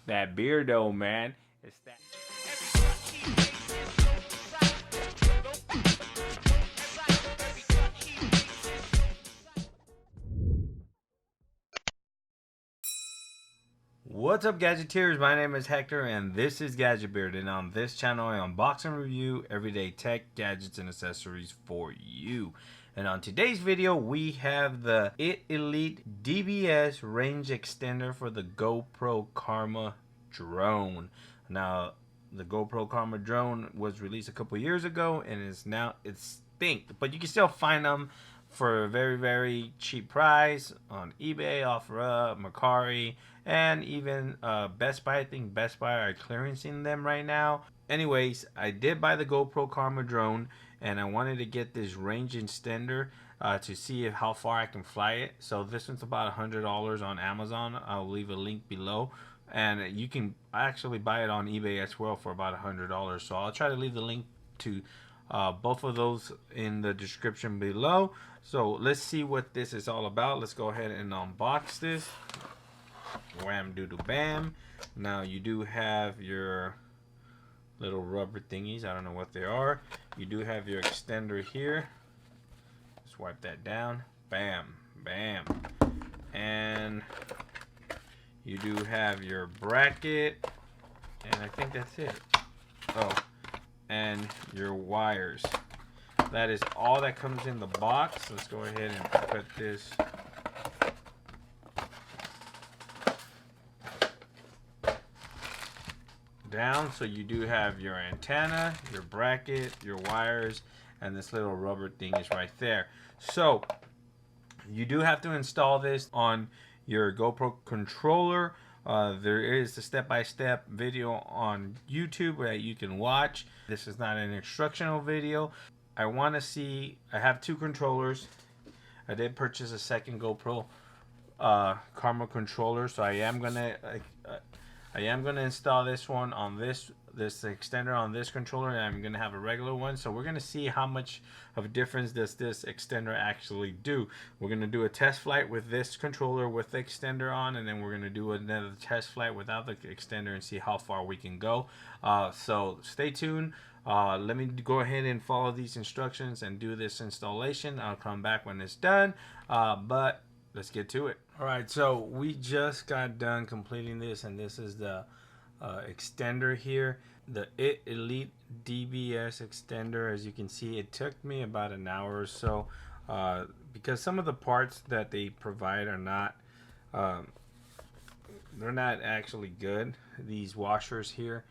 that beardo, man. It's that. What's up, Gadgeteers? My name is Hector, and this is Gadget Beard. And on this channel, I unbox and review everyday tech, gadgets, and accessories for you. And on today's video, we have the ITELITE DBS Range Extender for the GoPro Karma drone. Now, the GoPro Karma drone was released a couple years ago, and is now extinct. But you can still find them for a very, very cheap price on eBay, OfferUp, Mercari, and even Best Buy. I think Best Buy are clearancing them right now. Anyways, I did buy the GoPro Karma drone, and I wanted to get this range extender to see how far I can fly it. So this one's about $100 on Amazon. I'll leave a link below, and you can actually buy it on eBay as well for about $100. So I'll try to leave the link to both of those in the description below. So let's see what this is all about. Let's go ahead and unbox this. Wham doodle bam. Now you do have your little rubber thingies. I don't know what they are. You do have your extender here. Just wipe that down. Bam, bam. And you do have your bracket. And I think that's it. Oh, and your wires. That is all that comes in the box. Let's go ahead and put this down. So you do have your antenna, your bracket, your wires, and this little rubber thing is right there. So you do have to install this on your GoPro controller. There is a step-by-step video on YouTube that you can watch. This is not an instructional video. I want to see, I have two controllers. I did purchase a second GoPro Karma controller, so I am gonna install this one on this extender on this controller, and I'm gonna have a regular one. So we're gonna see how much of a difference does this extender actually do. We're gonna do a test flight with this controller with the extender on, and then we're gonna do another test flight without the extender and see how far we can go. So stay tuned. Let me go ahead and follow these instructions and do this installation. I'll come back when it's done, but let's get to it. All right, so we just got done completing this, and this is the extender here, the ITELITE DBS extender. As you can see, it took me about an hour or so because some of the parts that they provide are not they're not actually good. These washers here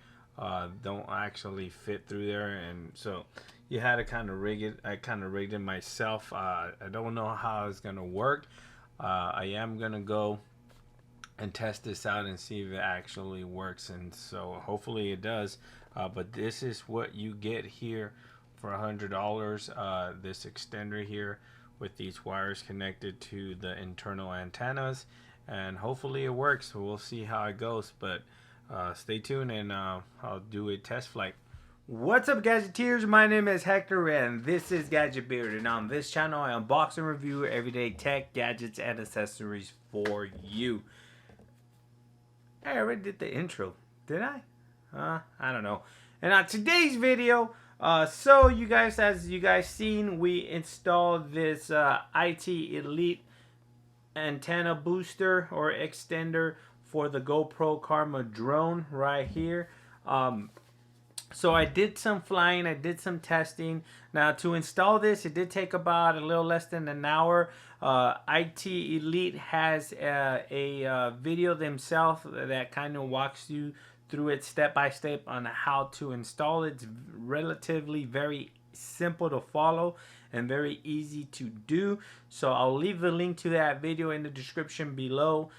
don't actually fit through there, and so you had to kind of rig it. I kind of rigged it myself. I don't know how it's gonna work. I am gonna go and test this out and see if it actually works, and so hopefully it does. But this is what you get here for $100. This extender here with these wires connected to the internal antennas, and hopefully it works. So we'll see how it goes, but stay tuned, and I'll do a test flight. What's up, Gadgeteers? My name is Hector, and this is Gadget Beard, and on this channel I unbox and review everyday tech, gadgets, and accessories for you. I already did the intro, did I? I don't know. And on today's video, so you guys, as you guys seen, we installed this ITELITE antenna booster or extender for the GoPro Karma drone right here. So I did some flying, I did some testing. Now to install this, it did take about a little less than an hour. ITELITE has a video themselves that kind of walks you through it step by step on how to install it. It's relatively very simple to follow and very easy to do. So I'll leave the link to that video in the description below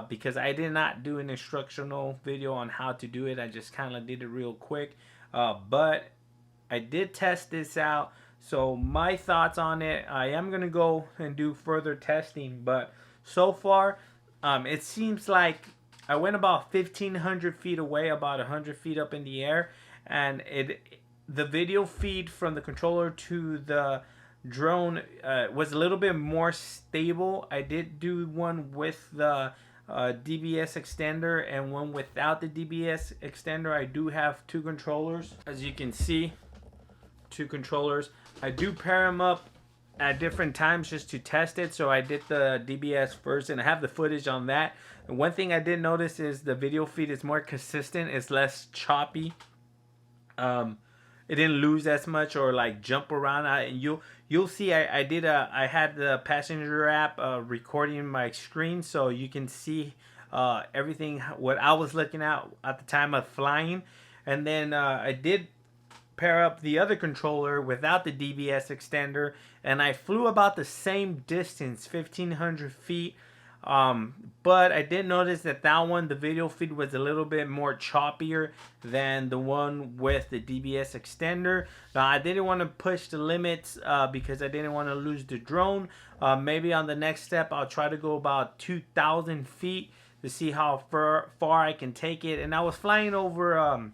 because I did not do an instructional video on how to do it. I just kind of did it real quick. But I did test this out. So my thoughts on it, I am going to go and do further testing. But so far, it seems like I went about 1,500 feet away, about 100 feet up in the air. And the video feed from the controller to the drone was a little bit more stable. I did do one with the DBS extender and one without the DBS extender. I do have two controllers, as you can see, two controllers. I do pair them up at different times just to test it. So I did the DBS first, and I have the footage on that. And one thing I did notice is the video feed is more consistent. It's less choppy. It didn't lose as much or like jump around. And you'll see I had the passenger app recording my screen, so you can see everything what I was looking at the time of flying. And then I did pair up the other controller without the DBS extender, and I flew about the same distance, 1,500 feet. But I did notice that one, the video feed was a little bit more choppier than the one with the DBS extender. Now, I didn't want to push the limits because I didn't want to lose the drone. Maybe on the next step, I'll try to go about 2,000 feet to see how far I can take it. And I was flying over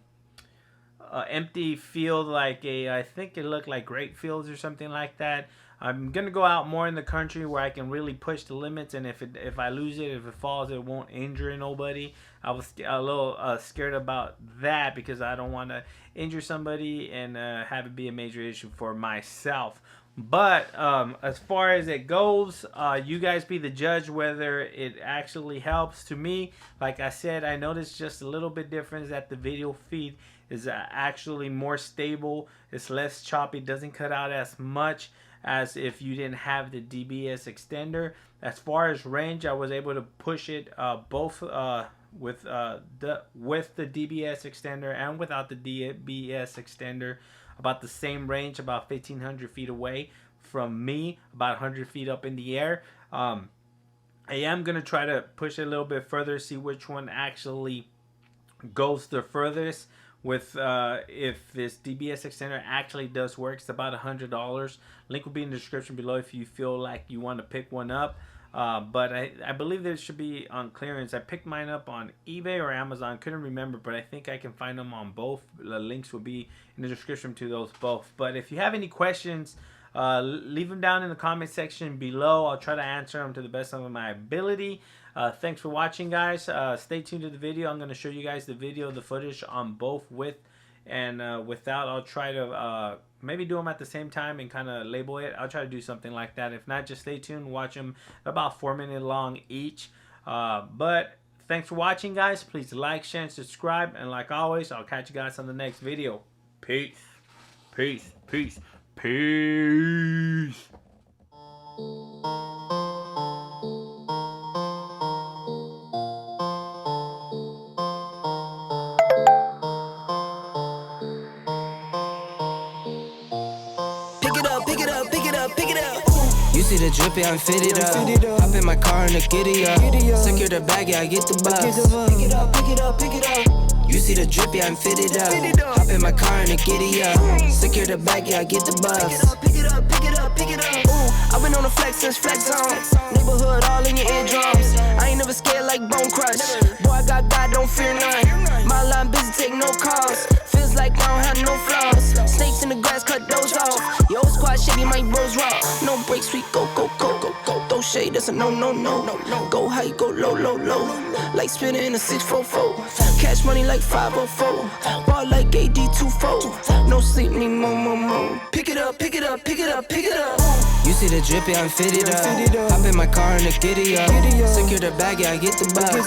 empty field, like I think it looked like great fields or something like that. I'm gonna go out more in the country where I can really push the limits, and if I lose it, if it falls, it won't injure nobody. I was a little scared about that because I don't want to injure somebody and have it be a major issue for myself. But as far as it goes, you guys be the judge whether it actually helps. To me, like I said, I noticed just a little bit difference that the video feed is actually more stable. It's less choppy, doesn't cut out as much as if you didn't have the DBS extender. As far as range, I was able to push it both with the DBS extender and without the DBS extender, about the same range, about 1,500 feet away from me, about 100 feet up in the air. I am gonna try to push it a little bit further, see which one actually goes the furthest. With if this DBS extender actually does work. It's about $100. Link will be in the description below if you feel like you want to pick one up. But I believe this should be on clearance. I picked mine up on eBay or Amazon, couldn't remember, but I think I can find them on both. The links will be in the description to those both. But if you have any questions, leave them down in the comment section below. I'll try to answer them to the best of my ability. Thanks for watching, guys. Stay tuned to the video. I'm going to show you guys the video, the footage on both with and without. I'll try to maybe do them at the same time and kind of label it. I'll try to do something like that. If not, just stay tuned. Watch them about 4 minutes long each. But thanks for watching, guys. Please like, share, and subscribe. And like always, I'll catch you guys on the next video. Peace. Peace. Peace. Peace. You see the drippy, I'm fitted up. Hop in my car and the giddy up. Secure the bag, yeah, I get the bus. Pick it up, pick it up, pick it up. You see the drippy, I'm fitted up. Hop in my car and the giddy up. Secure the bag, yeah, I get the bus. Pick it up, pick it up, pick it up, pick it up. I've been on the flex since flex zone. Neighborhood all in your eardrums. I ain't never scared like Bone Crush. Boy, I got God, don't fear none. My line busy, take no calls. Feels like I don't have no flaws. Snakes in the grass, cut those off. Yo, squad shitty, my bros raw. No breaks, we go, go, go, go, go. Throw shade, that's a no, no, no, no, no. Go high, go low, low, low. Like spinning in a 644. Cash money like 504. Ball like AD24. No sleep, need more, more, more. Pick it up, pick it up, pick it up, pick it up. You see the drippy, I'm fitted up. Hop in my car and the giddy up. Secure the bag, yeah, I get the bus. Pick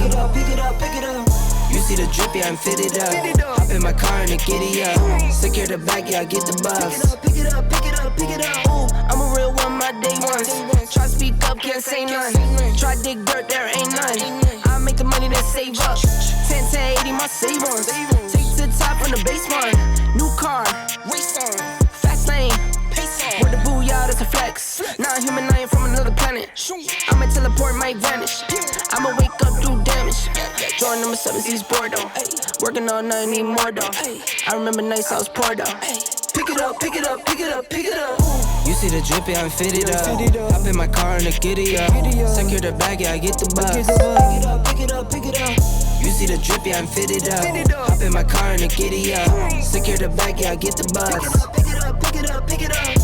it up, pick it up, pick it up. You see the drippy, I'm fitted up. Hop in my car and the giddy up. Secure the bag, yeah, I get the bus. Pick it up, pick it up, pick it up. Ooh, I'm a real one, my day ones. Try speak up, can't say none. Try dig dirt, there ain't none. I make the money that save up. 10 to 80, my save ones. Take to the top on the baseline. New car, race on. Fast lane, pace on. With the booyah, that's a flex. Not human, I ain't from another planet. I'ma teleport, might vanish. I'ma wake up, do damage. Jordan number 7, he's bored though. Working all night, need more though. I remember nights I was poor though. Pick it up, pick it up, pick it up, pick it up. You see the drippy, I'm fitted up. Hop in my car and the giddy up. Secure the bag, yeah, I get the bus. Pick it up, pick it up, pick it up. You see the drippy, I'm fitted up. Hop in my car and the giddy up. Secure the bag, yeah, I get the bus. Pick it up, pick it up, pick it up, pick it up.